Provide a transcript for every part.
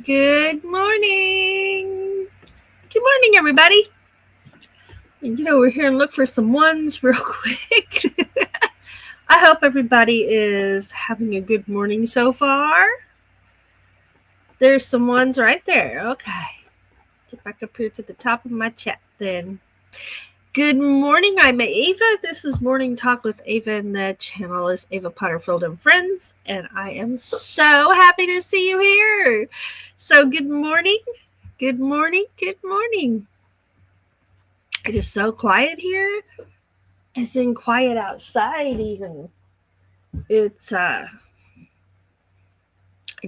Good morning. Good morning, everybody. And get over here and look for some ones real quick. I hope everybody is having a good morning so far. There's some ones right there. Okay. Get back up here to the top of my chat then. Good morning. I'm Ava. This is Morning Talk with Ava, and the channel is Ava Potterfield and Friends. And I am so happy to see you here. So good morning. Good morning. Good morning. It is so quiet here. It's in quiet outside even. It's I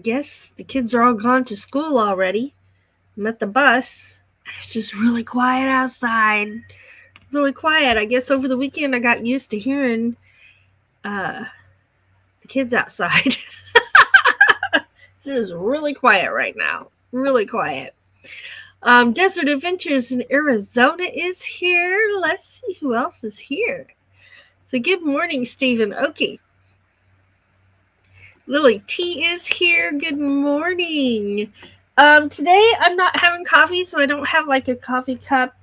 guess the kids are all gone to school already. I'm at the bus. It's just really quiet outside. Really quiet. I guess over the weekend I got used to hearing the kids outside. This is really quiet right now. Really quiet. Desert Adventures in Arizona is here. Let's see who else is here. So good morning, Stephen Oakey. Lily T is here. Good morning. Today I'm not having coffee, so I don't have like a coffee cup.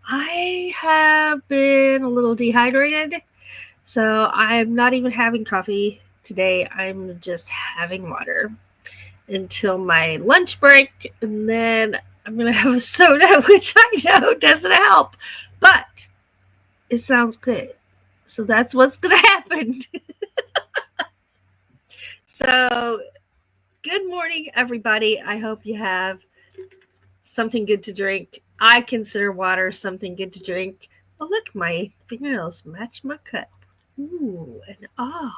I have been a little dehydrated, so I'm not even having coffee today. I'm just having water until my lunch break, and then I'm going to have a soda, which I know doesn't help, but it sounds good. So that's what's going to happen. So good morning, everybody. I hope you have something good to drink. I consider water something good to drink. Oh, look, my fingernails match my cup. Ooh, and ah.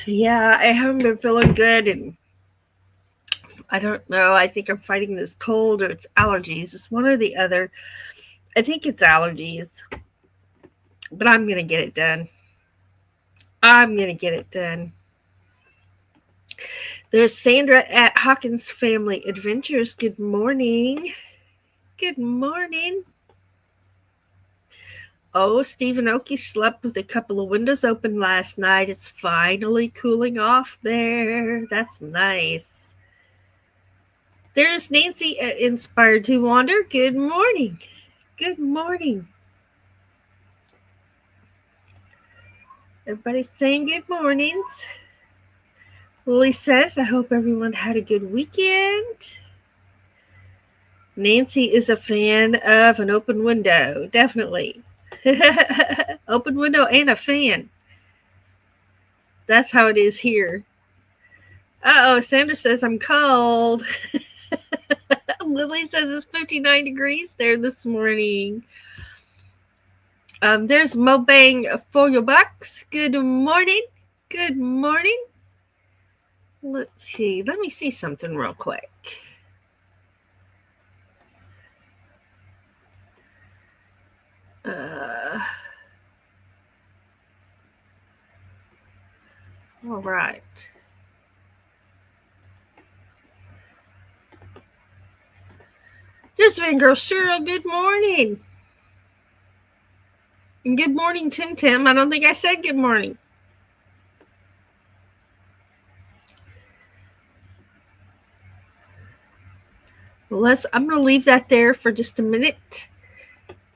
Yeah, I haven't been feeling good, and I don't know. I think I'm fighting this cold, or it's allergies. It's one or the other. I think it's allergies, but I'm going to get it done. I'm going to get it done. There's Sandra at Hawkins Family Adventures. Good morning. Good morning. Oh, Stephen Oakey slept with a couple of windows open last night. It's finally cooling off there. That's nice. There's Nancy at Inspired to Wander. Good morning. Good morning. Everybody's saying good mornings. Lily says, I hope everyone had a good weekend. Nancy is a fan of an open window. Definitely. Open window and a fan. That's how it is here. Uh-oh, Sandra says I'm cold. Lily says it's 59 degrees there this morning. There's Mobang for your bucks. Good morning. Good morning. Let's see. Let me see something real quick. All right. There's Fangirl Cheryl. Good morning. And good morning, Tim Tim. I don't think I said good morning. Well, I'm going to leave that there for just a minute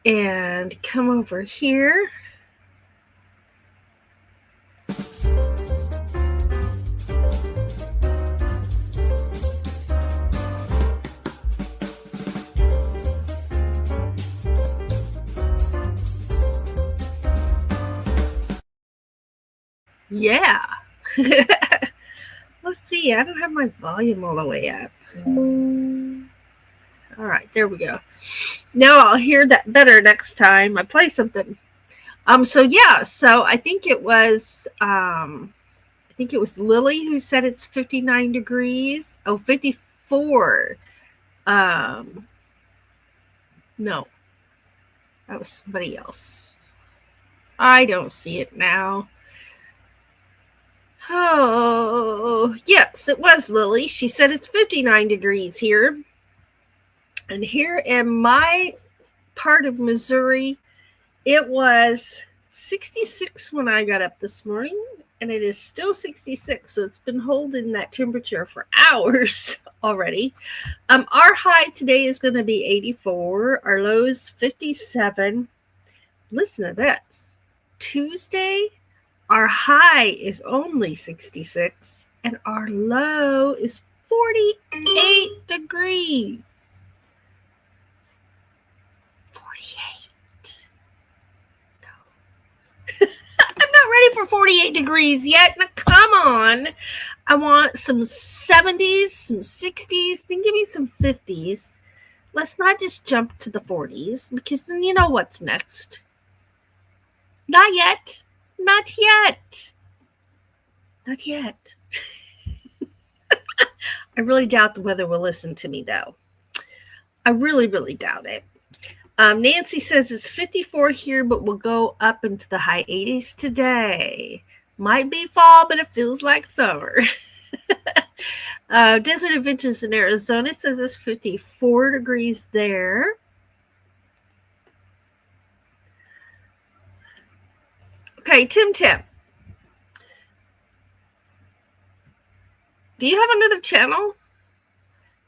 and come over here. Yeah. Let's see. I don't have my volume all the way up. All right, there we go. Now I'll hear that better next time I play something. So I think it was Lily who said it's 59 degrees. Oh, 54. No. That was somebody else. I don't see it now. Oh, yes, it was Lily. She said it's 59 degrees here. And here in my part of Missouri, It was 66 when I got up this morning, and it is still 66, so it's been holding that temperature for hours already. Our high today is going to be 84. Our low is 57. Listen to this. Tuesday, our high is only 66, and our low is 48 degrees. 48. No. I'm not ready for 48 degrees yet. Now, come on. I want some 70s, some 60s, then give me some 50s. Let's not just jump to the 40s, because then you know what's next. Not yet. Not yet. Not yet. I really doubt the weather will listen to me, though. I really, really doubt it. Nancy says it's 54 here, but we'll go up into the high 80s today. Might be fall, but it feels like summer. Desert Adventures in Arizona says it's 54 degrees there. Okay, Tim. Do you have another channel?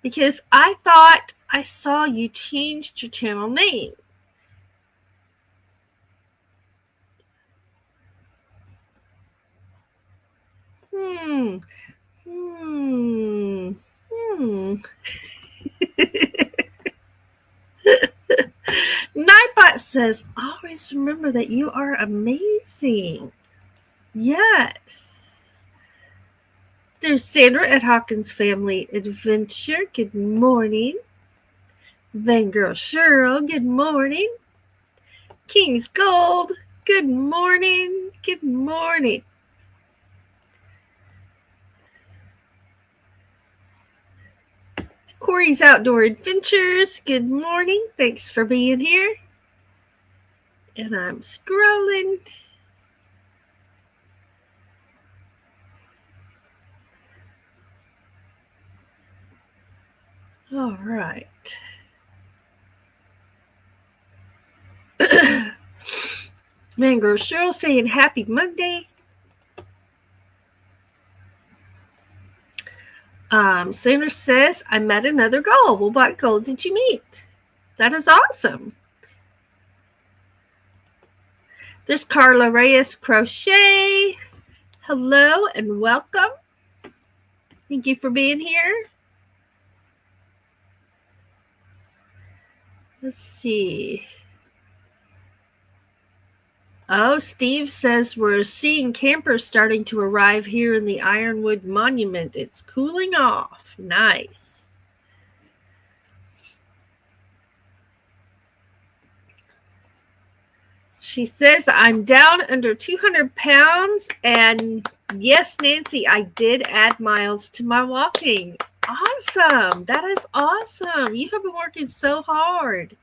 Because I thought I saw you changed your channel name. Nightbot says, always remember that you are amazing. Yes. There's Sandra at Hawkins Family Adventure. Good morning. Van Girl Cheryl. Good morning. King's Gold. Good morning. Good morning. Corey's Outdoor Adventures. Good morning. Thanks for being here. And I'm scrolling. All right. Mango Cheryl saying happy Monday. Sandra says, I met another goal. Well, what goal did you meet? That is awesome. There's Carla Reyes Crochet. Hello and welcome. Thank you for being here. Let's see. Oh, Steve says we're seeing campers starting to arrive here in the Ironwood Monument. It's cooling off. Nice. She says I'm down under 200 pounds. And yes, Nancy, I did add miles to my walking. Awesome. That is awesome. You have been working so hard.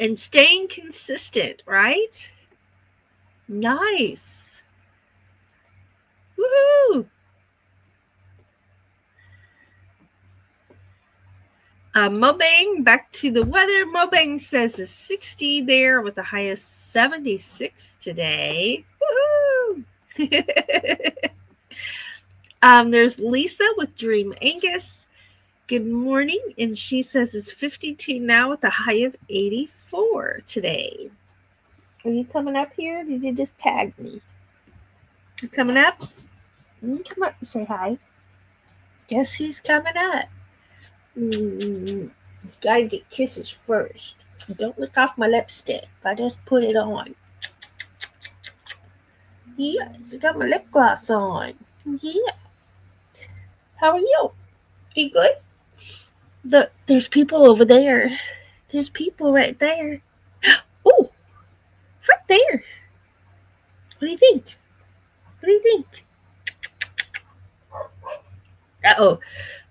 And staying consistent, right? Nice. Woohoo! Mobang, back to the weather. Mobang says it's 60 there with the high of 76 today. Woohoo! There's Lisa with Dream Angus. Good morning. And she says it's 52 now with a high of 84 today. Are you coming up here? Or did you just tag me? You coming up? You come up and say hi. Guess who's coming up? You gotta get kisses first. Don't lick off my lipstick. I just put it on. Yes, I got my lip gloss on. Yeah. How are you? Are you good? Look, there's people over there. There's people right there. Oh, right there. What do you think? What do you think? Uh-oh.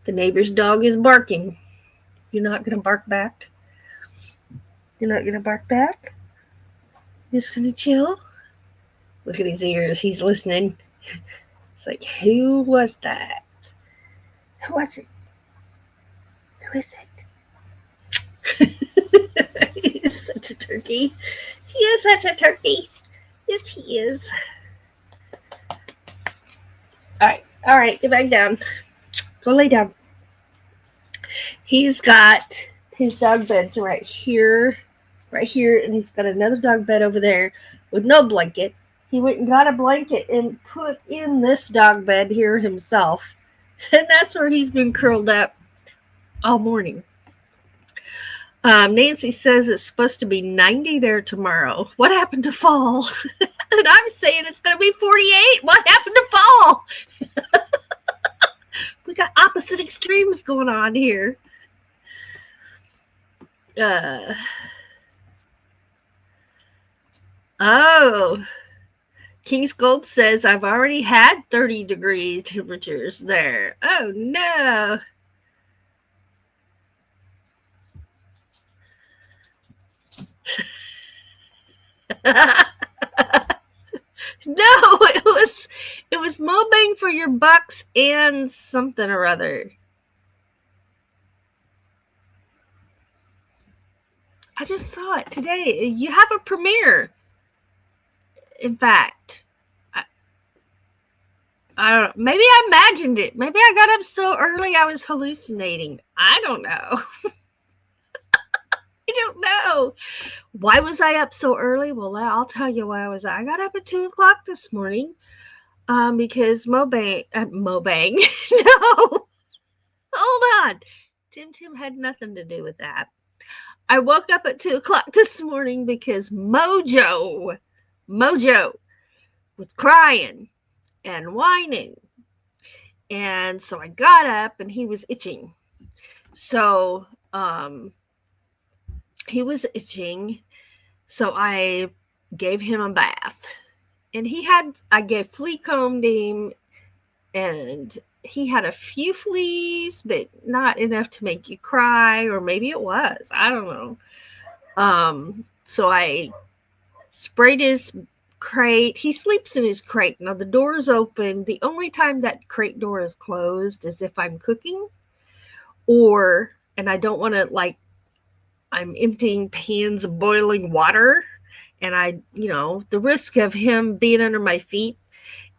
The neighbor's dog is barking. You're not going to bark back? You're not going to bark back? You're just going to chill? Look at his ears. He's listening. It's like, who was that? Who was it? Who is it? He's such a turkey. He is such a turkey. Yes, he is. All right, get back down. Go lay down. He's got his dog beds right here, and he's got another dog bed over there with no blanket. He went and got a blanket and put in this dog bed here himself, and that's where he's been curled up all morning. Nancy says it's supposed to be 90 there tomorrow. What happened to fall? And I'm saying it's going to be 48. What happened to fall? We got opposite extremes going on here. Oh, King's Gold says I've already had 30-degree temperatures there. Oh no. No, it was more bang for your bucks and something or other. I just saw it today. You have a premiere. In fact, I don't know. Maybe I imagined it. Maybe I got up so early I was hallucinating. I don't know. I don't know. Why was I up so early? Well, I'll tell you why I got up at 2 o'clock this morning because Mobang. No, hold on. Tim had nothing to do with that. I woke up at 2 o'clock this morning because Mojo was crying and whining. And so I got up and he was itching. So he was itching. So I gave him a bath. And I gave flea comb to him, and he had a few fleas, but not enough to make you cry, or maybe it was. I don't know. So I sprayed his crate. He sleeps in his crate. Now the door's open. The only time that crate door is closed is if I'm cooking and I don't want to, I'm emptying pans of boiling water, and the risk of him being under my feet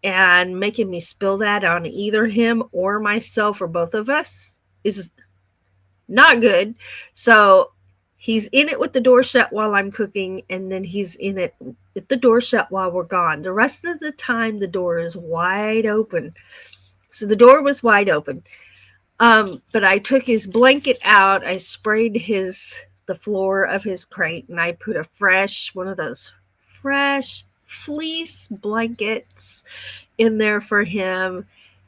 and making me spill that on either him or myself or both of us is not good. So he's in it with the door shut while I'm cooking, and then he's in it with the door shut while we're gone. The rest of the time, the door is wide open. So the door was wide open. But I took his blanket out. I sprayed the floor of his crate, and I put one of those fresh fleece blankets in there for him.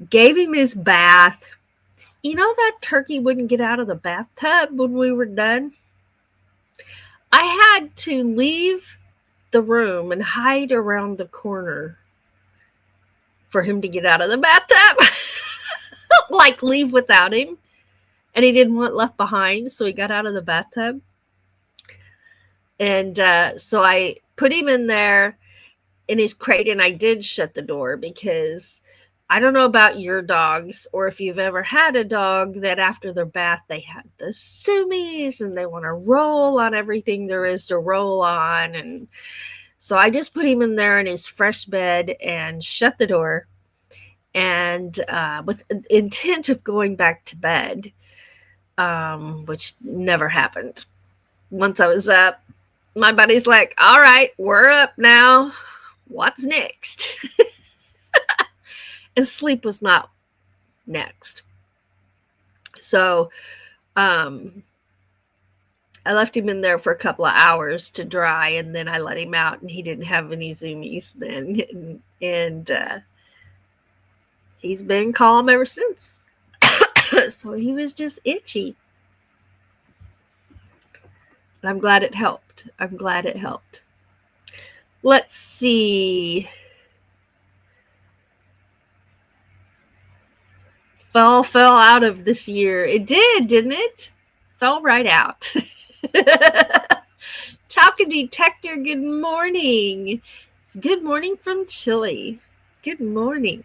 Gave him his bath. You know that turkey wouldn't get out of the bathtub when we were done? I had to leave the room and hide around the corner for him to get out of the bathtub. Leave without him. And he didn't want left behind, so he got out of the bathtub. And so I put him in there in his crate, and I did shut the door because I don't know about your dogs, or if you've ever had a dog that after their bath they have the zoomies and they want to roll on everything there is to roll on. And so I just put him in there in his fresh bed and shut the door, and with intent of going back to bed, which never happened. Once I was up, my buddy's like, all right, we're up now. What's next? And sleep was not next. So I left him in there for a couple of hours to dry, and then I let him out, and he didn't have any zoomies then. And he's been calm ever since. So he was just itchy. But I'm glad it helped. Let's see. Fell out of this year. It did, didn't it? Fell right out. Talking Detector, good morning. Good morning from Chile. Good morning.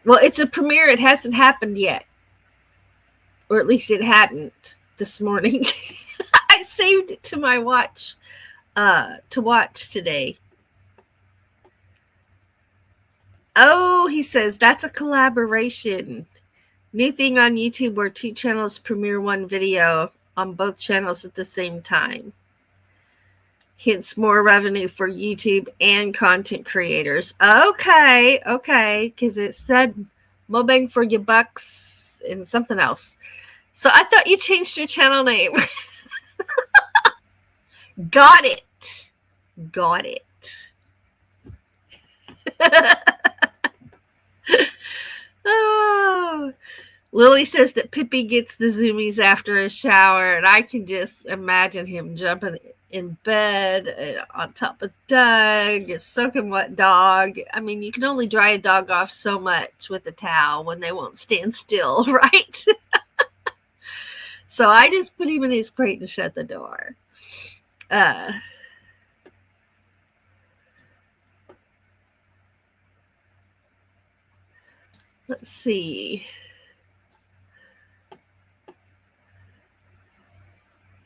Well, it's a premiere. It hasn't happened yet. Or at least it hadn't this morning. I saved it to my watch to watch today. Oh, he says that's a collaboration. New thing on YouTube where two channels premiere one video on both channels at the same time. Hence more revenue for YouTube and content creators. Okay, because it said more bang for your bucks and something else. So I thought you changed your channel name. Got it. Oh, Lily says that Pippi gets the zoomies after a shower, and I can just imagine him jumping in bed on top of Doug, a soaking wet dog. I mean, you can only dry a dog off so much with a towel when they won't stand still, right? So I just put him in his crate and shut the door. Let's see.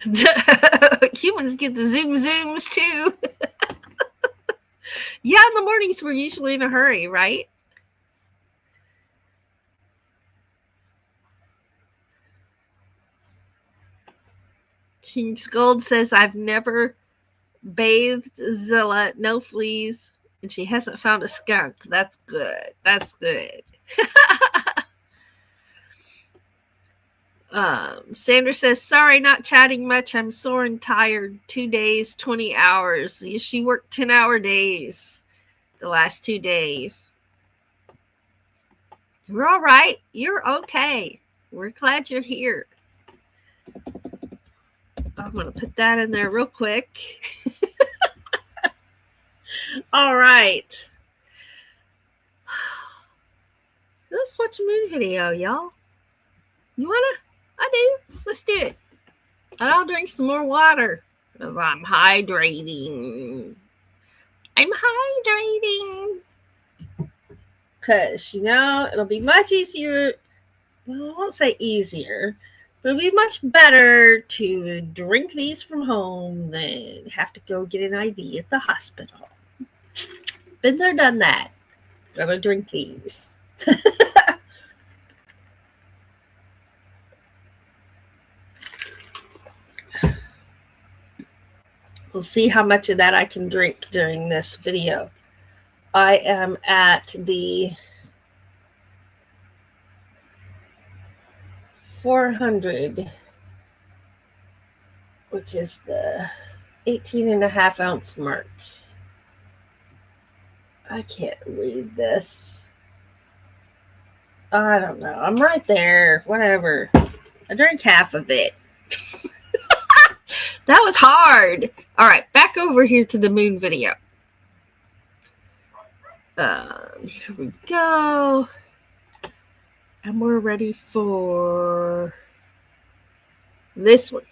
Humans get the zooms too. Yeah, in the mornings we're usually in a hurry, right? King's Gold says, I've never bathed Zilla, no fleas, and she hasn't found a skunk. That's good. Sandra says, sorry, not chatting much. I'm sore and tired. 2 days, 20 hours. She worked 10-hour days the last 2 days. You're all right. You're okay. We're glad you're here. I'm going to put that in there real quick. All right. Let's watch a moon video, y'all. You want to? I do. Let's do it. And I'll drink some more water because I'm hydrating. Because, it'll be much easier. Well, I won't say easier, but it'll be much better to drink these from home than have to go get an IV at the hospital. Been there, done that. Gotta drink these. We'll see how much of that I can drink during this video. I am at the 400, which is the 18.5 ounce mark. I can't read this. I don't know. I'm right there. Whatever. I drank half of it. That was hard. All right, back over here to the moon video. Here we go. And we're ready for this one.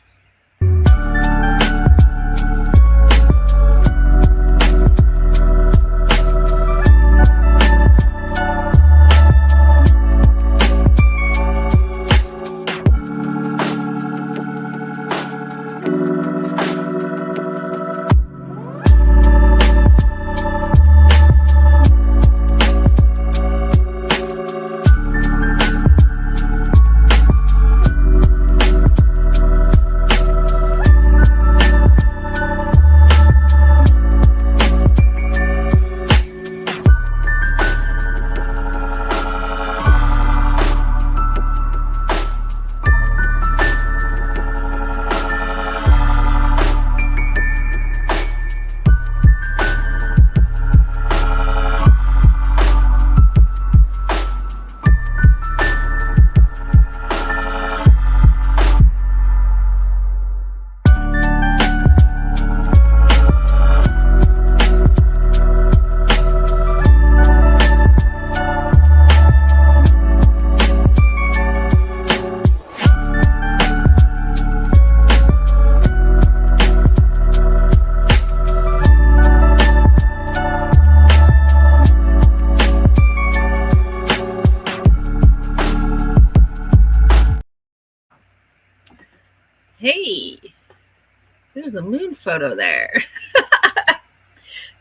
There's a moon photo there.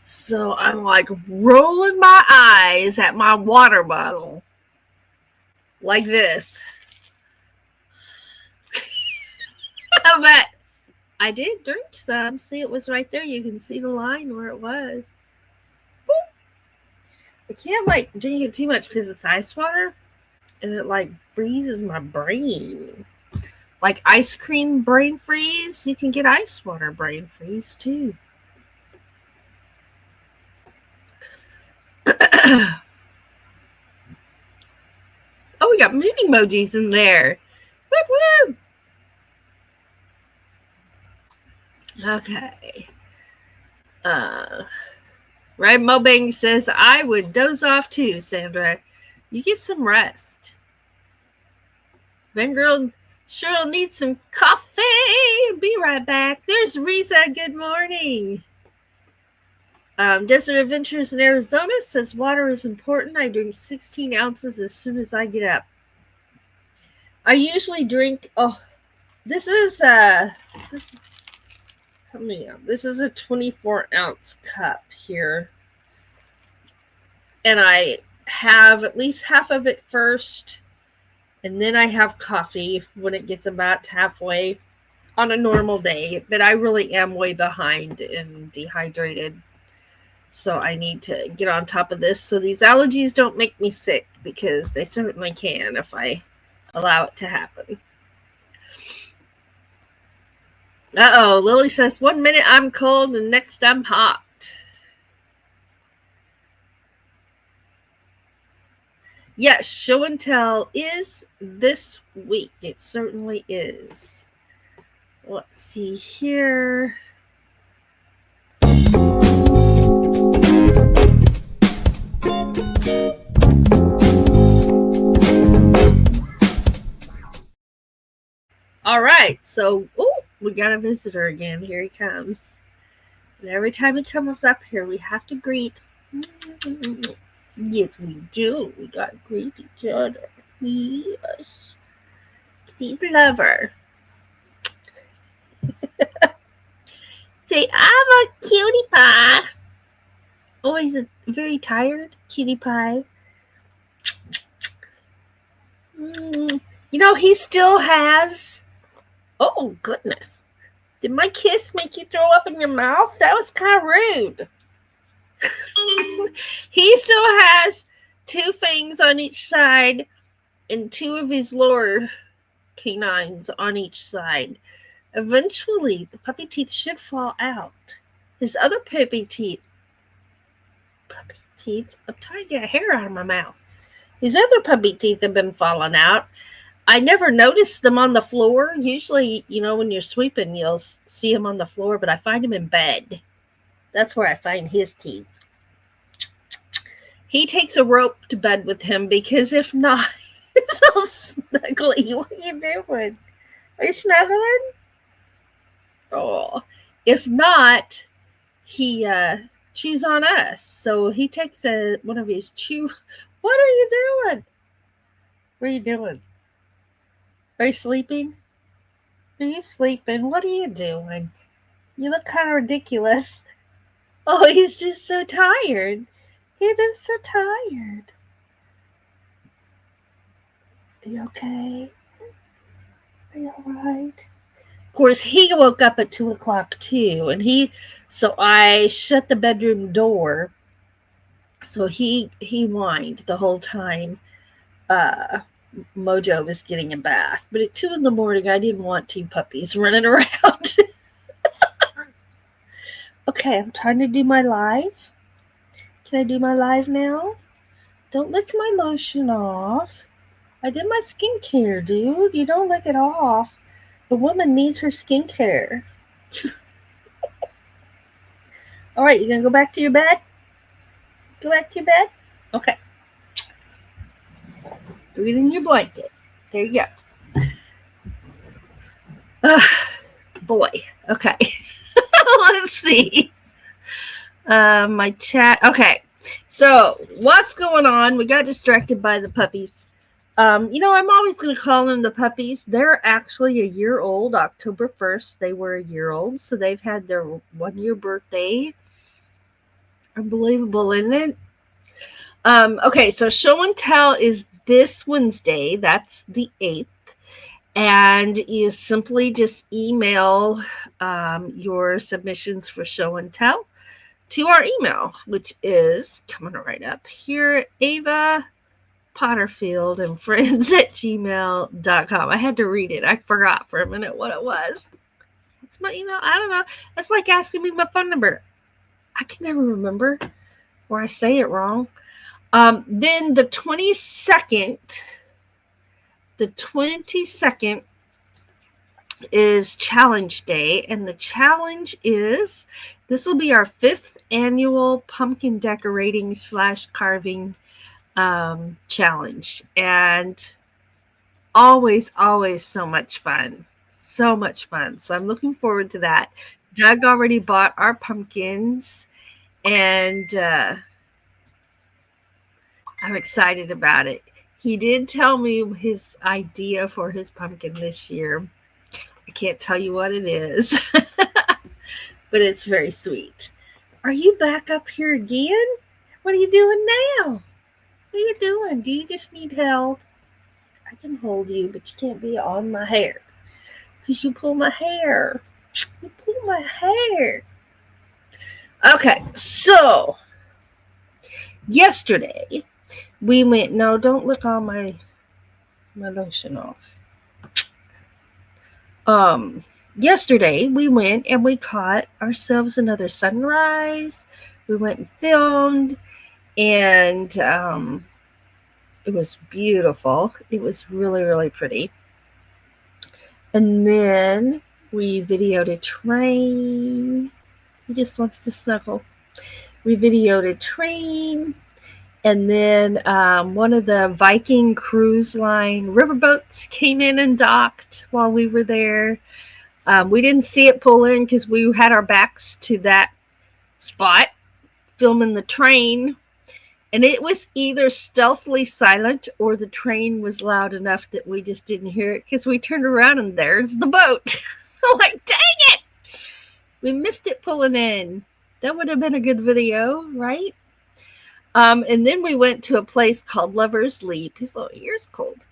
So I'm like rolling my eyes at my water bottle. Like this. But I did drink some. See, it was right there. You can see the line where it was. I can't like drink it too much because it's ice water. And it like freezes my brain. Like ice cream brain freeze, you can get ice water brain freeze too. Oh, we got moon emojis in there. Woo woo. Okay. Right, Mobang says, I would doze off too, Sandra. You get some rest. Van Girl sure needs some coffee. Be right back. There's Riza. Good morning. Desert Adventures in Arizona says water is important. I drink 16 ounces as soon as I get up. I usually drink. This is a 24-ounce cup here, and I have at least half of it first, and then I have coffee when it gets about halfway on a normal day. But I really am way behind and dehydrated. So I need to get on top of this so these allergies don't make me sick, because they certainly can if I allow it to happen. Uh-oh, Lily says, 1 minute I'm cold and next I'm hot. Yes, show and tell is this week. It certainly is. Let's see here. All right, so we got a visitor again. Here he comes. And every time he comes up here, we have to greet. Yes, we do. We got to greet each other. Yes. He's a lover. Say, I'm a cutie pie. Oh, he's a very tired cutie pie. You know, he still has... Oh, goodness. Did my kiss make you throw up in your mouth? That was kind of rude. He still has 2 fangs on each side and 2 of his lower canines on each side. Eventually, the puppy teeth should fall out. His other puppy teeth, I'm trying to get a hair out of my mouth. His other puppy teeth have been falling out. I never noticed them on the floor. Usually, you know, when you're sweeping, you'll see them on the floor, but I find them in bed. That's where I find his teeth. He takes a rope to bed with him, because if not, it's so snuggly. What are you doing? Are you snuggling? Oh, if not, he chews on us. So he takes one of his chew. What are you doing? What are you doing? Are you sleeping? Are you sleeping? What are you doing? You look kind of ridiculous. Oh, he's just so tired. He's just so tired. Are you okay? Are you all right? Of course, he woke up at 2 o'clock too, and so I shut the bedroom door. So he whined the whole time Mojo was getting a bath. But at 2 in the morning, I didn't want 2 puppies running around. Okay, I'm trying to do my live. Can I do my live now? Don't lick my lotion off. I did my skincare, dude. You don't lick it off. The woman needs her skincare. All right, you gonna go back to your bed? Go back to your bed? Okay. Breathe in your blanket. There you go. Boy. Okay. Let's see. My chat. Okay. So, what's going on? We got distracted by the puppies. I'm always going to call them the puppies. They're actually a year old. October 1st, they were a year old. So they've had their 1 year birthday. Unbelievable, isn't it? Okay, so show and tell is this Wednesday. That's the 8th. And you simply just email your submissions for show and tell to our email, which is coming right up here, Ava Potterfield and Friends at gmail.com. I had to read it. I forgot for a minute what it was. What's my email? I don't know. It's like asking me my phone number. I can never remember, or I say it wrong. Then the 22nd is challenge day, and the challenge is, this will be our 5th annual pumpkin decorating / carving challenge, and always so much fun. So I'm looking forward to that. Doug already bought our pumpkins, and I'm excited about it. He did tell me his idea for his pumpkin this year. I can't tell you what it is, but it's very sweet. Are you back up here again? What are you doing now? What are you doing? Do you just need help? I can hold you, but you can't be on my hair. Because you pull my hair. You pull my hair. Okay, so yesterday we went. No, don't lick all my lotion off. Yesterday we went and we caught ourselves another sunrise. We went and filmed, and it was beautiful. It was really pretty. And then we videoed a train. He just wants to snuggle. We videoed a train. And then one of the Viking cruise line riverboats came in and docked while we were there. We didn't see it pull in because we had our backs to that spot filming the train. And it was either stealthily silent or the train was loud enough that we just didn't hear it, because we turned around and there's the boat. Like, dang it! We missed it pulling in. That would have been a good video, right? And then we went to a place called Lover's Leap. His little ear's cold.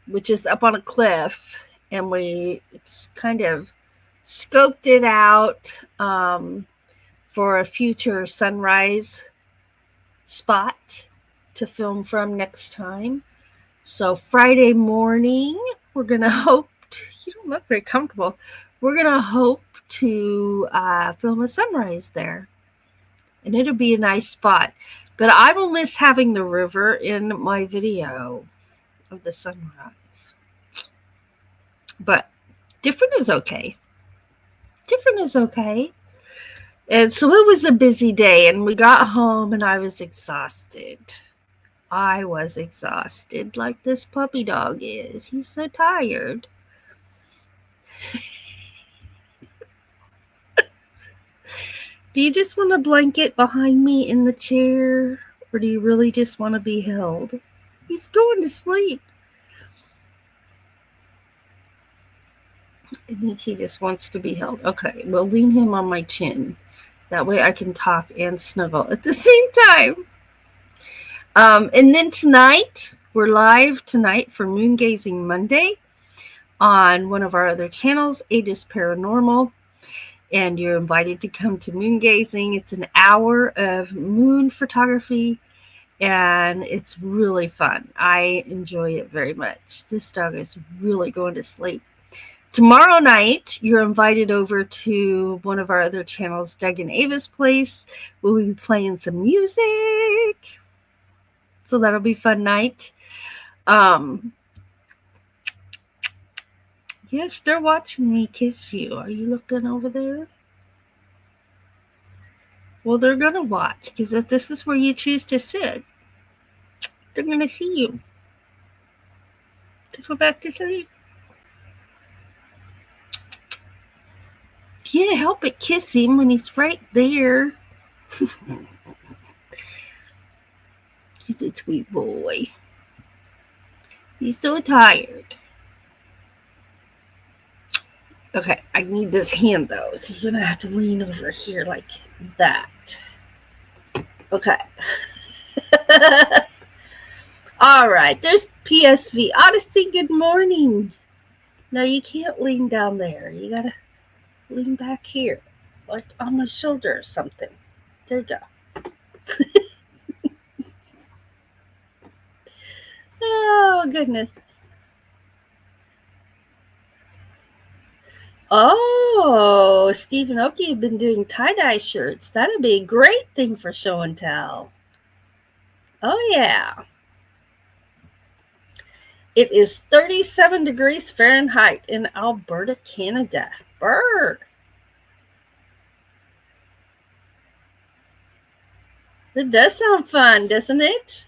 Which is up on a cliff. And we kind of scoped it out for a future sunrise spot to film from next time. So Friday morning, we're going to hope you don't look very comfortable. We're going to hope to film a sunrise there. And it'll be a nice spot. But I will miss having the river in my video of the sunrise. But different is okay. And so it was a busy day, and we got home, and I was exhausted. Like this puppy dog is. He's so tired. Do you just want a blanket behind me in the chair, or do you really just want to be held? He's going to sleep. I think he just wants to be held. Okay, we'll lean him on my chin. That way I can talk and snuggle at the same time. And then tonight, we're live tonight for Moon Gazing Monday on one of our other channels, Aegis Paranormal. And you're invited to come to moon gazing. It's an hour of moon photography, and it's really fun. I enjoy it very much. This dog is really going to sleep. Tomorrow night, you're invited over to one of our other channels, Doug and Ava's Place. We'll be playing some music. So that'll be a fun night. Yes, they're watching me kiss you. Are you looking over there? Well, they're going to watch, because if this is where you choose to sit, they're going to see you. To go back to sleep. Can't help but kiss him when he's right there. He's a sweet boy. He's so tired. Okay, I need this hand though, so you're gonna have to lean over here like that. Okay. All right, there's PSV Odyssey. Good morning. No, you can't lean down there. You gotta lean back here, like on my shoulder or something. There you go. Oh, goodness. Oh, Stephen Oki had been doing tie-dye shirts. That'd be a great thing for show and tell. Oh, yeah. It is 37 degrees Fahrenheit in Alberta, Canada. Brr. It does sound fun, doesn't it?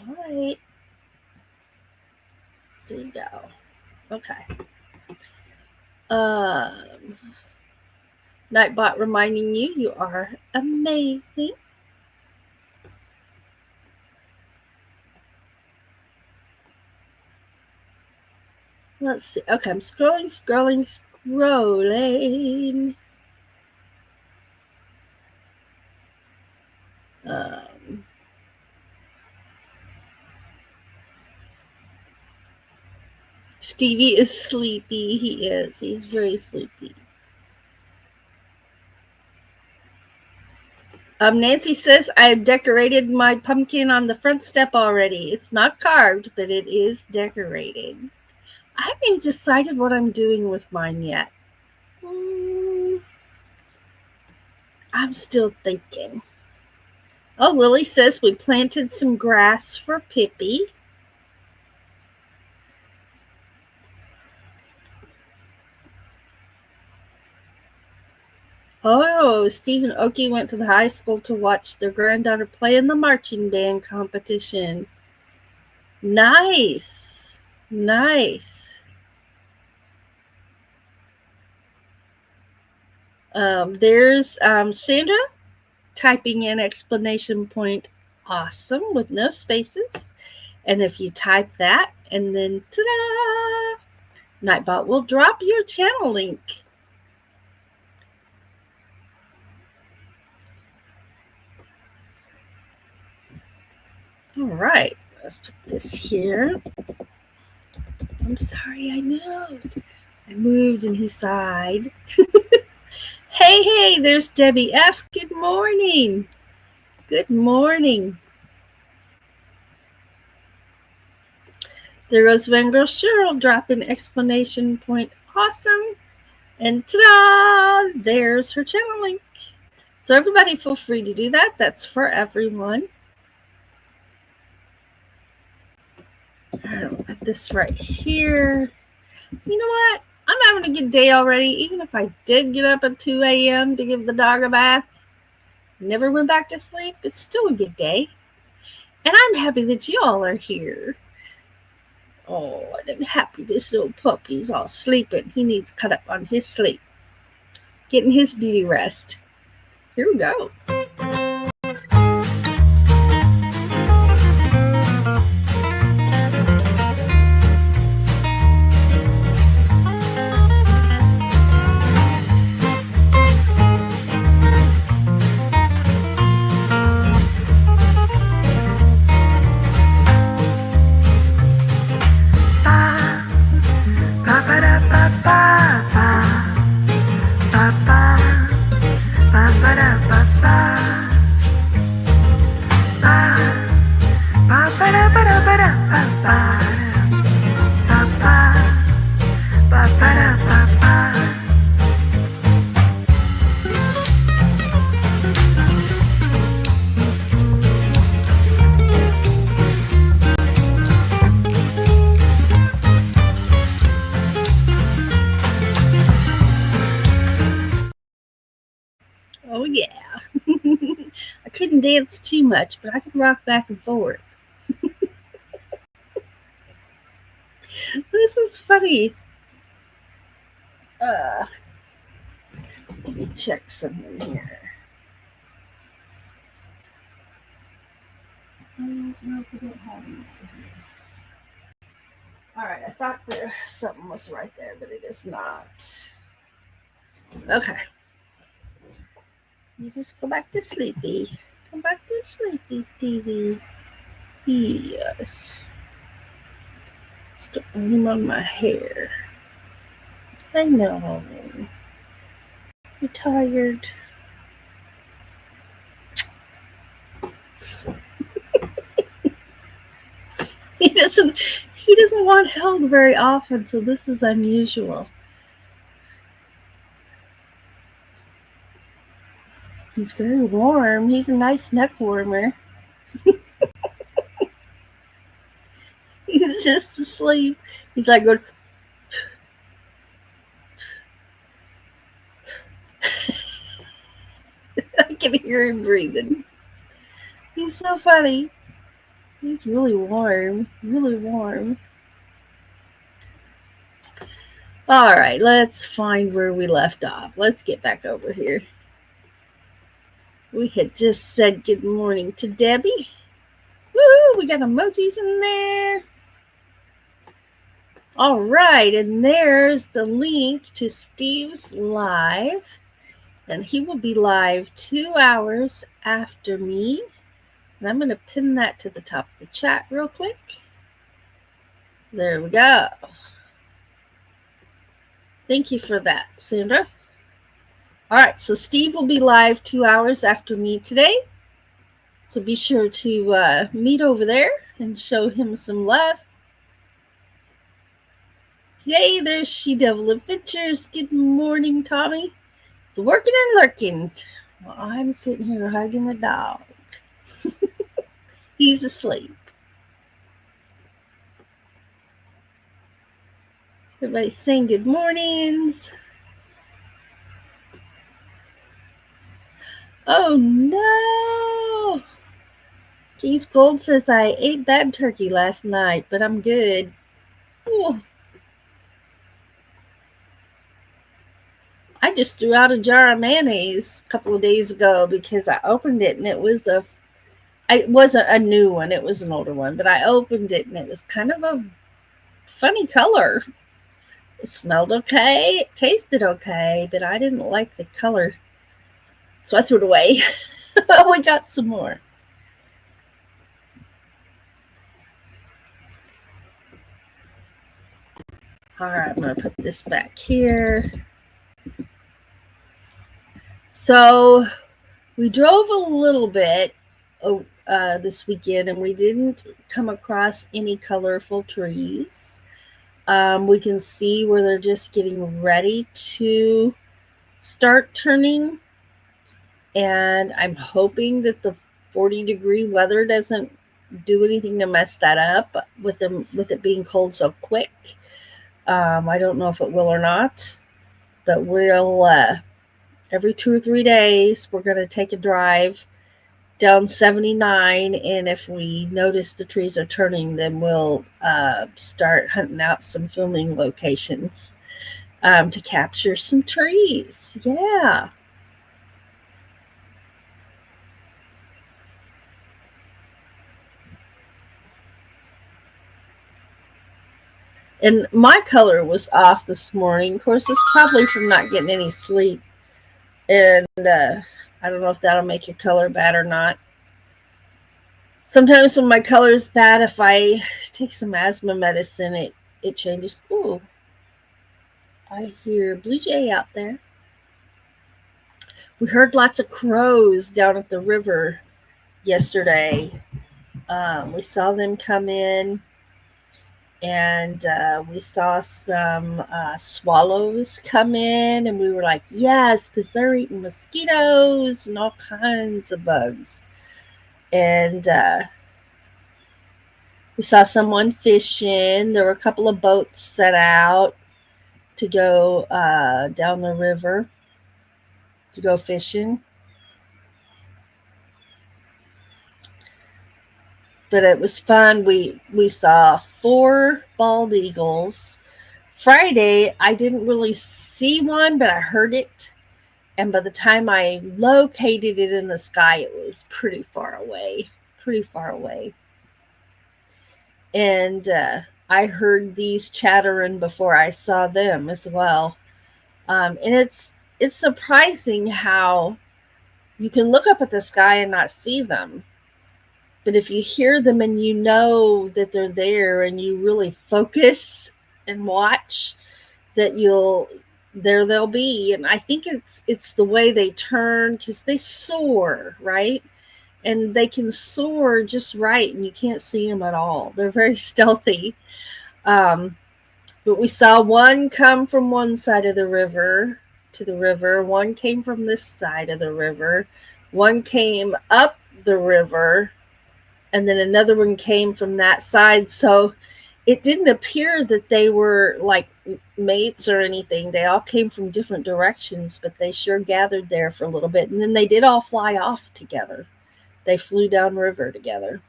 All right. There you go. Okay. Nightbot reminding you are amazing. Let's see. Okay, I'm scrolling. Stevie is sleepy. He is. He's very sleepy. Nancy says, I have decorated my pumpkin on the front step already. It's not carved, but it is decorated. I haven't decided what I'm doing with mine yet. I'm still thinking. Oh, Lily says we planted some grass for Pippi. Oh, Stephen Oki went to the high school to watch their granddaughter play in the marching band competition. Nice. There's Sandra typing in exclamation point awesome with no spaces. And if you type that and then ta-da, Nightbot will drop your channel link. All right, let's put this here. I'm sorry, I know. I moved and he sighed. Hey, there's Debbie F. Good morning. Good morning. There goes Van Girl Cheryl dropping exclamation point awesome. And ta-da! There's her channel link. So everybody feel free to do that. That's for everyone. I'll put this right here. You know what? I'm having a good day already. Even if I did get up at 2 a.m. to give the dog a bath, never went back to sleep, it's still a good day. And I'm happy that you all are here. Oh, I'm happy this little puppy's all sleeping. He needs cut up on his sleep. Getting his beauty rest. Here we go. Oh, yeah. I couldn't dance too much, but I could rock back and forth. This is funny. Let me check something here. I don't know if we don't have any. Alright, I thought there something was right there, but it is not. Okay. You just go back to sleepy. Come back to sleepy, Stevie. Yes. Starting him on my hair. I know. You're tired. He doesn't want held very often, so this is unusual. He's very warm. He's a nice neck warmer. He's just asleep. He's like going. I can hear him breathing. He's so funny. He's really warm. Really warm. All right, let's find where we left off. Let's get back over here. We had just said good morning to Debbie. Woo, we got emojis in there. All right, and there's the link to Steve's live. And he will be live 2 hours after me. And I'm going to pin that to the top of the chat real quick. There we go. Thank you for that, Sandra. All right, so Steve will be live 2 hours after me today. So be sure to meet over there and show him some love. Yay, there's She Devil Adventures. Good morning, Tommy. It's working and lurking. Well, I'm sitting here hugging the dog. He's asleep. Everybody's saying good mornings. Oh no! Keys Gold says I ate bad turkey last night, but I'm good. Ooh. I just threw out a jar of mayonnaise a couple of days ago because I opened it and it wasn't a new one, it was an older one, but I opened it and it was kind of a funny color. It smelled okay, it tasted okay, but I didn't like the color. So I threw it away. We got some more. All right, I'm going to put this back here. So we drove a little bit this weekend and we didn't come across any colorful trees. We can see where they're just getting ready to start turning. And I'm hoping that the 40-degree weather doesn't do anything to mess that up with it being cold so quick. I don't know if it will or not, but we'll every 2 or 3 days we're going to take a drive down 79, and if we notice the trees are turning, then we'll start hunting out some filming locations to capture some trees. Yeah. And my color was off this morning. Of course, it's probably from not getting any sleep. And I don't know if that'll make your color bad or not. Sometimes when my color is bad, if I take some asthma medicine, it changes. Ooh, I hear Blue Jay out there. We heard lots of crows down at the river yesterday. We saw them come in. And we saw some swallows come in, and we were like, yes, because they're eating mosquitoes and all kinds of bugs. And we saw someone fishing. There were a couple of boats set out to go down the river to go fishing. But it was fun. We saw 4 bald eagles. Friday, I didn't really see one, but I heard it. And by the time I located it in the sky, it was pretty far away. pretty far away. And I heard these chattering before I saw them as well. And it's surprising how you can look up at the sky and not see them. But if you hear them and you know that they're there and you really focus and watch, that there they'll be. And I think it's the way they turn, because they soar, right? And they can soar just right, and you can't see them at all. They're very stealthy. But we saw one come from one side of the river to the river. One came from this side of the river. One came up the river, and then another one came from that side. So it didn't appear that they were like mates or anything. They all came from different directions, but they sure gathered there for a little bit. And then they did all fly off together. They flew downriver together.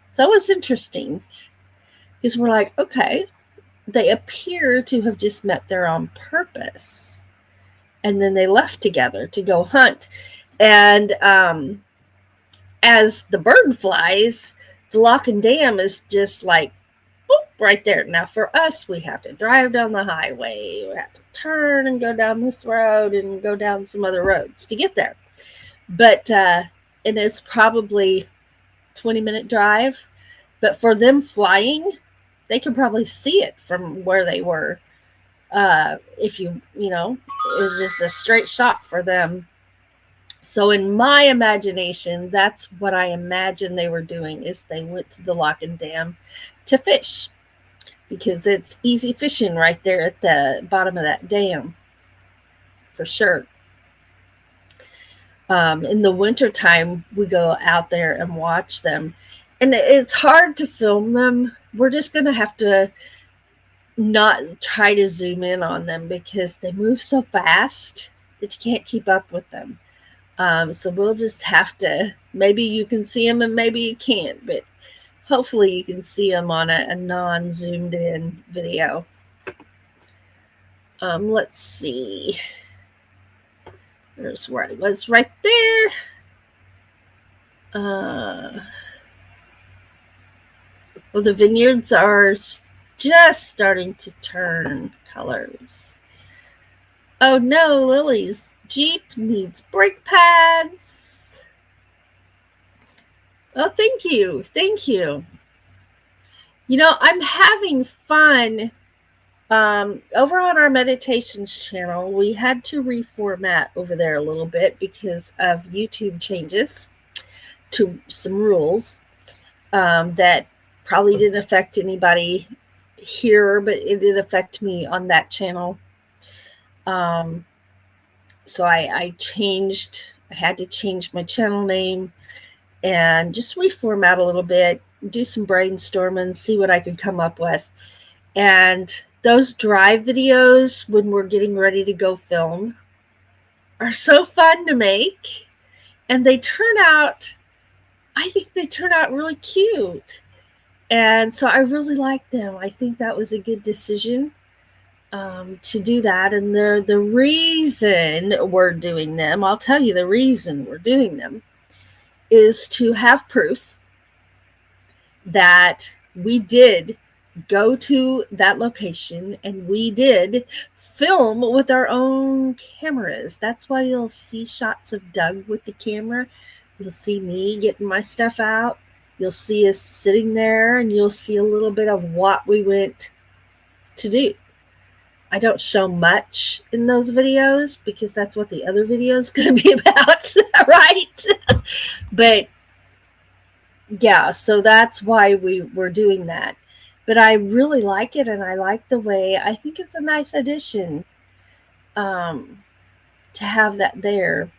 So it was interesting, because we're like, okay, they appear to have just met there on purpose. And then they left together to go hunt. And as the bird flies, the lock and dam is just like, boop, right there. Now for us, we have to drive down the highway. We have to turn and go down this road and go down some other roads to get there. But, and it's probably 20-minute drive. But for them flying, they could probably see it from where they were. If it was just a straight shot for them. So in my imagination, that's what I imagine they were doing, is they went to the lock and dam to fish, because it's easy fishing right there at the bottom of that dam, for sure. In the wintertime, we go out there and watch them. And it's hard to film them. We're just going to have to not try to zoom in on them, because they move so fast that you can't keep up with them. So we'll just have to, maybe you can see them and maybe you can't, but hopefully you can see them on a non-zoomed in video. Let's see. There's where I was right there. Well, the vineyards are just starting to turn colors. Oh no, Lily's Jeep needs brake pads. Oh, thank you. Thank you. I'm having fun. Over on our meditations channel, we had to reformat over there a little bit because of YouTube changes to some rules that probably didn't affect anybody here, but it did affect me on that channel. So I had to change my channel name and just reformat a little bit, do some brainstorming, see what I could come up with. And those drive videos, when we're getting ready to go film, are so fun to make. And I think they turn out really cute. And so I really like them. I think that was a good decision to do that. And the reason we're doing them, I'll tell you the reason we're doing them, is to have proof that we did go to that location and we did film with our own cameras. That's why you'll see shots of Doug with the camera. You'll see me getting my stuff out. You'll see us sitting there, and you'll see a little bit of what we went to do. I don't show much in those videos because that's what the other video is going to be about, right? But yeah, so that's why we're doing that. But I really like it, and I like the way, I think it's a nice addition to have that there.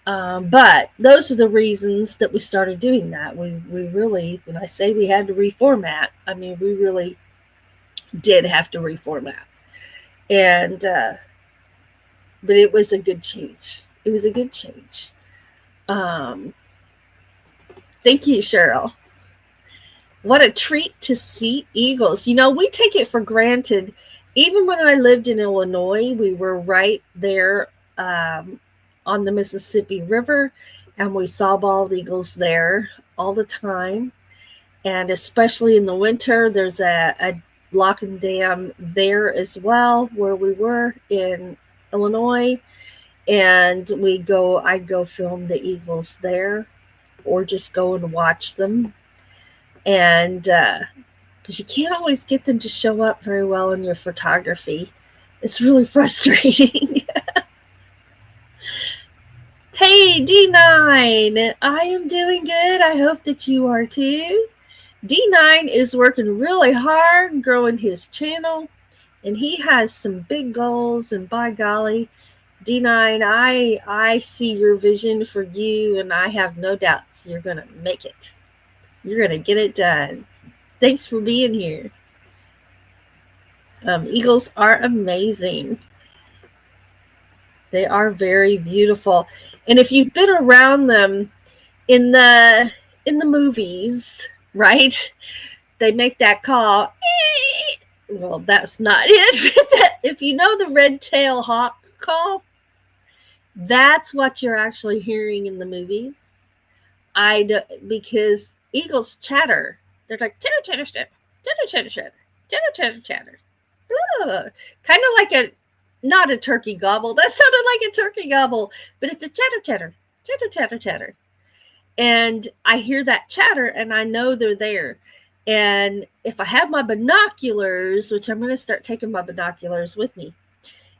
But those are the reasons that we started doing that. We really, when I say we had to reformat, I mean, we really did have to reformat. And, but it was a good change. It was a good change. Thank you, Cheryl. What a treat to see eagles. We take it for granted. Even when I lived in Illinois, we were right there on the Mississippi River, and we saw bald eagles there all the time. And especially in the winter, there's a lock and dam there as well, where we were in Illinois. And I go film the eagles there, or just go and watch them. And because you can't always get them to show up very well in your photography, it's really frustrating. Hey, D9, I am doing good. I hope that you are too. D9 is working really hard growing his channel, and he has some big goals. And by golly, D9, I see your vision for you, and I have no doubts you're going to make it. You're going to get it done. Thanks for being here. Eagles are amazing. They are very beautiful. And if you've been around them in the movies, right? They make that call. Well, that's not it. If you know the red-tail hawk call, that's what you're actually hearing in the movies. Because eagles chatter. They're like chatter, chatter, chatter, chatter, chatter, chatter, chatter, chatter, chatter. Kind of like not a turkey gobble. That sounded like a turkey gobble, but it's a chatter, chatter, chatter, chatter, chatter. And I hear that chatter, and I know they're there. And if I have my binoculars, which I'm going to start taking my binoculars with me,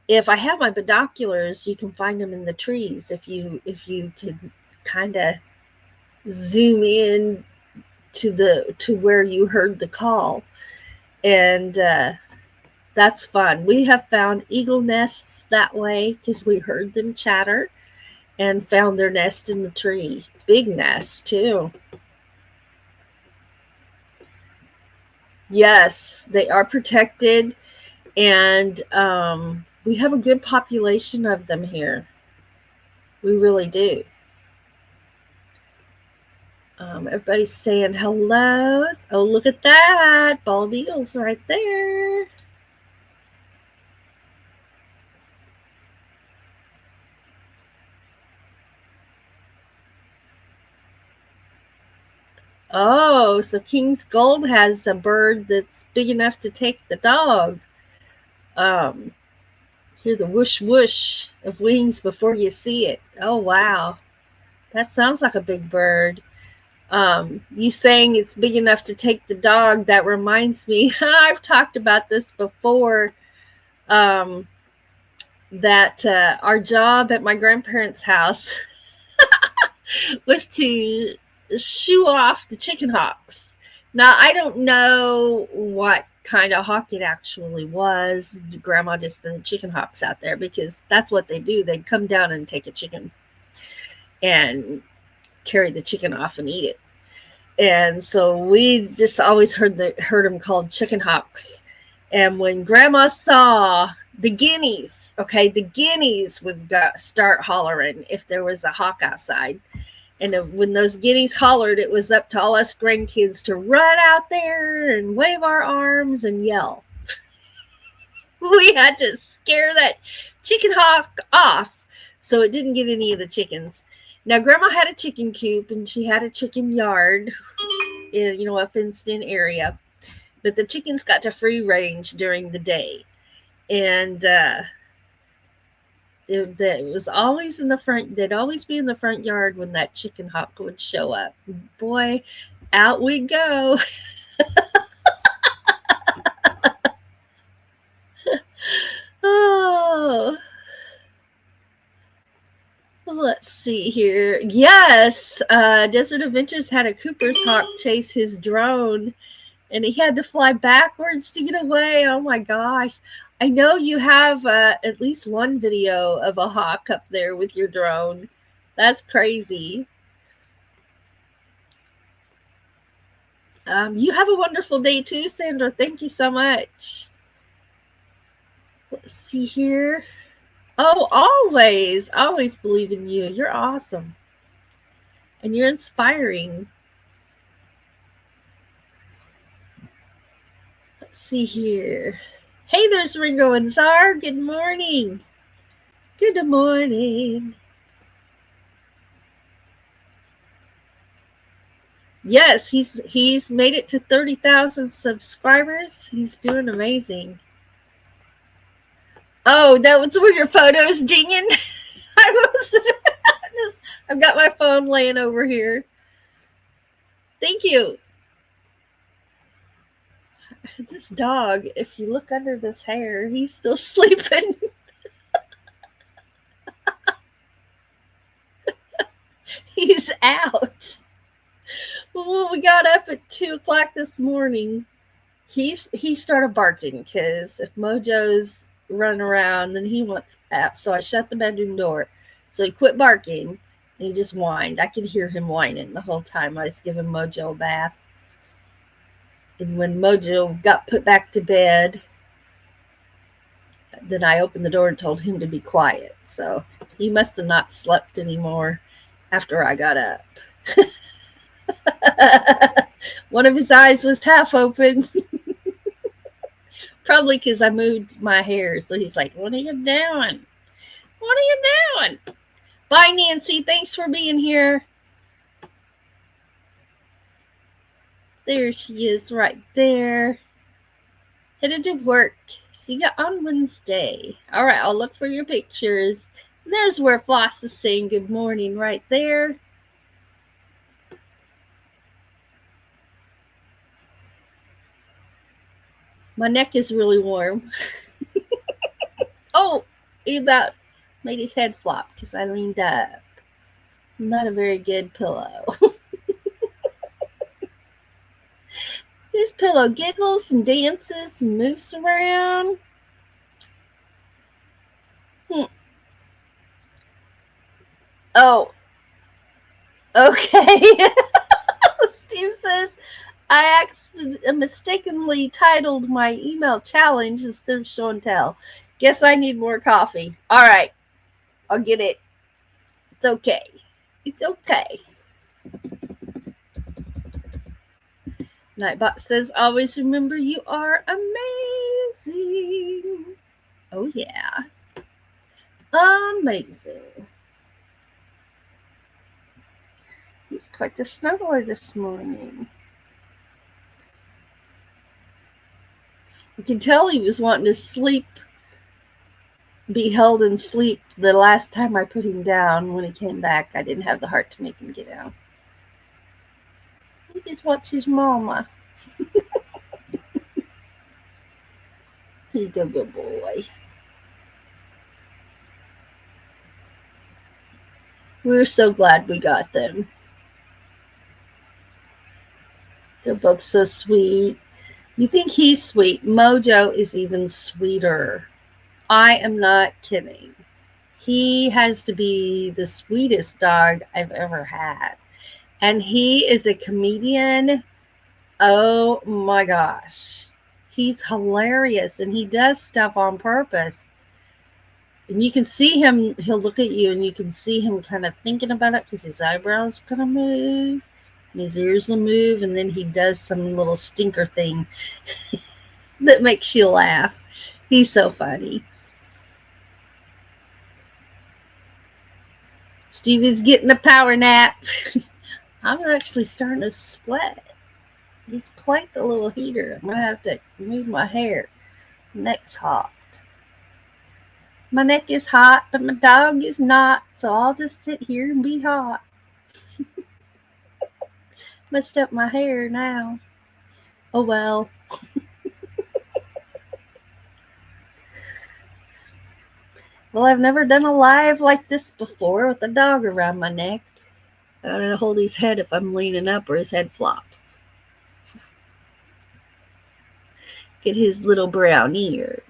if I have my binoculars, you can find them in the trees. If you can kind of zoom in to where you heard the call, and that's fun. We have found eagle nests that way because we heard them chatter and found their nest in the tree. Big nests too. Yes, they are protected, and we have a good population of them here. We really do. Everybody's saying hello. Oh, look at that. Bald eagles right there. Oh, so King's Gold has a bird that's big enough to take the dog. Hear the whoosh whoosh of wings before you see it. Oh, wow. That sounds like a big bird. You saying it's big enough to take the dog, that reminds me, I've talked about this before, that our job at my grandparents' house was to shoo off the chicken hawks. Now, I don't know what kind of hawk it actually was. Grandma just sent chicken hawks out there because that's what they do. They come down and take a chicken and carry the chicken off and eat it. And so we just always heard them called chicken hawks. And when Grandma saw the guineas, the guineas would start hollering if there was a hawk outside. And when those guineas hollered, it was up to all us grandkids to run out there and wave our arms and yell. We had to scare that chicken hawk off so it didn't get any of the chickens. Now, Grandma had a chicken coop, and she had a chicken yard in, a fenced-in area. But the chickens got to free range during the day. And it was always in the front. They'd always be in the front yard when that chicken hawk would show up. Boy, out we go. Oh. Let's see here. Yes, Desert Adventures had a Cooper's hawk chase his drone, and he had to fly backwards to get away. Oh my gosh. I know you have at least one video of a hawk up there with your drone. That's crazy. You have a wonderful day too, Sandra. Thank you so much. Let's see here. Oh, always believe in you. You're awesome. And you're inspiring. Let's see here. Hey, there's Ringo and Czar. Good morning. Good morning. Yes, he's made it to 30,000 subscribers. He's doing amazing. Oh, that was where your photos dinging. I've got my phone laying over here. Thank you. This dog, if you look under this hair, he's still sleeping. He's out. Well, when we got up at 2 o'clock this morning, he started barking because if Mojo's running around, then he wants out. So I shut the bedroom door. So he quit barking and he just whined. I could hear him whining the whole time I was giving Mojo a bath. And when Mojo got put back to bed, then I opened the door and told him to be quiet. So he must have not slept anymore after I got up. One of his eyes was half open. Probably because I moved my hair. So he's like, what are you doing? What are you doing? Bye, Nancy. Thanks for being here. There she is right there. Headed to work. See you on Wednesday. All right, I'll look for your pictures. There's where Floss is saying good morning right there. My neck is really warm. Oh, he about made his head flop because I leaned up. Not a very good pillow. This pillow giggles and dances and moves around. Oh, okay. Steve says, I mistakenly titled my email challenge instead of show and tell. Guess I need more coffee. All right, I'll get it. It's okay. It's okay. Nightbot says, always remember you are amazing. Oh, yeah. Amazing. He's quite the snuggler this morning. You can tell he was wanting to sleep, be held in sleep the last time I put him down. When he came back, I didn't have the heart to make him get down. He just wants his mama. He's a good boy. We're so glad we got them. They're both so sweet. You think he's sweet? Mojo is even sweeter. I am not kidding. He has to be the sweetest dog I've ever had. And he is a comedian. Oh my gosh. He's hilarious and he does stuff on purpose. And you can see him, he'll look at you and you can see him kind of thinking about it because his eyebrows kind of move and his ears will move. And then he does some little stinker thing that makes you laugh. He's so funny. Stevie's getting a power nap. I'm actually starting to sweat. He's quite the little heater. I'm going to have to move my hair. Neck's hot. My neck is hot, but my dog is not, so I'll just sit here and be hot. Messed up my hair now. Oh well. Well, I've never done a live like this before with a dog around my neck. I gotta hold his head if I'm leaning up or his head flops. Get his little brown ears.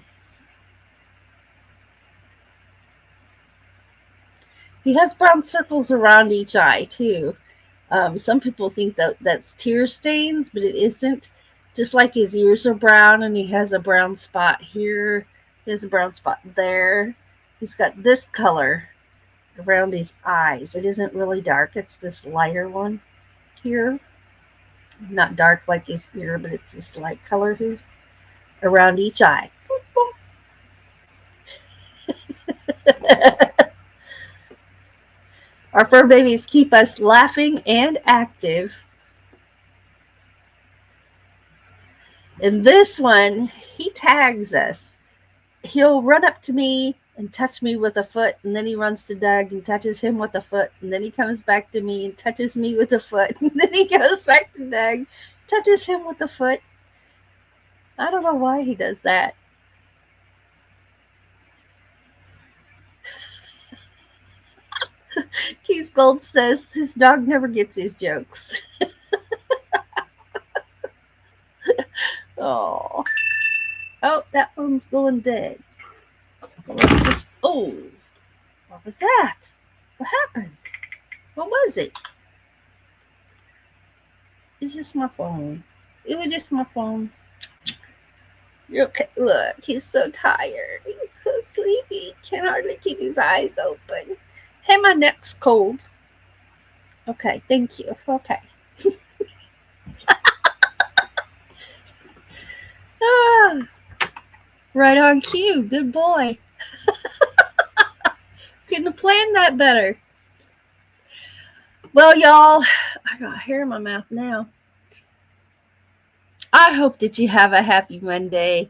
He has brown circles around each eye, too. Some people think that that's tear stains, but it isn't. Just like his ears are brown and he has a brown spot here. He has a brown spot there. He's got this color around his eyes. It isn't really dark. It's this lighter one here. Not dark like his ear, but it's this light color here around each eye. Our fur babies keep us laughing and active. And this one, he tags us. He'll run up to me and touch me with a foot, and then he runs to Doug and touches him with a foot, and then he comes back to me and touches me with a foot, and then he goes back to Doug, touches him with a foot. I don't know why he does that. Keith Gold says his dog never gets his jokes. Oh, that one's going dead. Let's just. Oh, what was that? What happened? What was it? It's just my phone. It was just my phone. Okay, look, he's so tired. He's so sleepy. Can hardly keep his eyes open. Hey, my neck's cold. Okay, thank you. Okay. Right on cue. Good boy. Couldn't have planned that better. Well, y'all, I got hair in my mouth now. I hope that you have a happy Monday.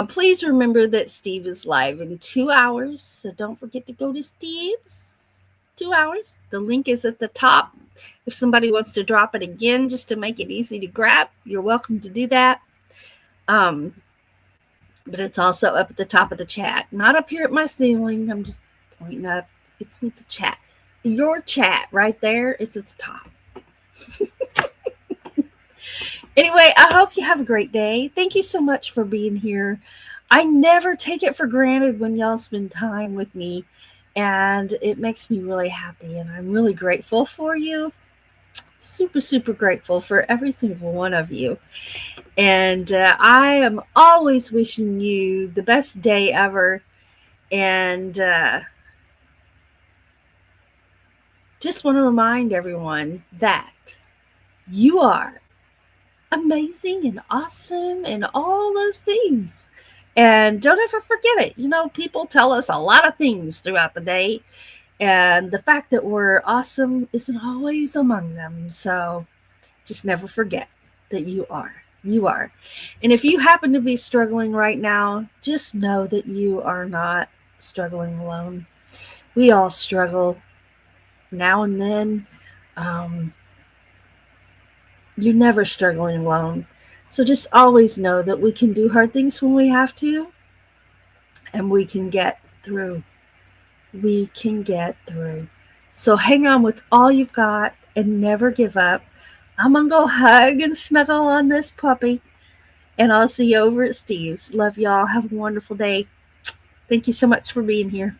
Please remember that Steve is live in 2 hours, so don't forget to go to Steve's 2 hours. The link is at the top. If somebody wants to drop it again just to make it easy to grab, you're welcome to do that. But it's also up at the top of the chat, not up here at my ceiling. I'm just pointing up. It's at the chat. Your chat right there is at the top. Anyway, I hope you have a great day. Thank you so much for being here. I never take it for granted when y'all spend time with me, and it makes me really happy, and I'm really grateful for you. Super, super grateful for every single one of you. And I am always wishing you the best day ever. And just want to remind everyone that you are amazing and awesome and all those things. And don't ever forget it. You know, people tell us a lot of things throughout the day. And the fact that we're awesome isn't always among them. So just never forget that you are. You are. And if you happen to be struggling right now, just know that you are not struggling alone. We all struggle now and then. You're never struggling alone. So just always know that we can do hard things when we have to, and we can get through. We can get through. So hang on with all you've got and never give up. I'm going to go hug and snuggle on this puppy, and I'll see you over at Steve's. Love y'all. Have a wonderful day. Thank you so much for being here.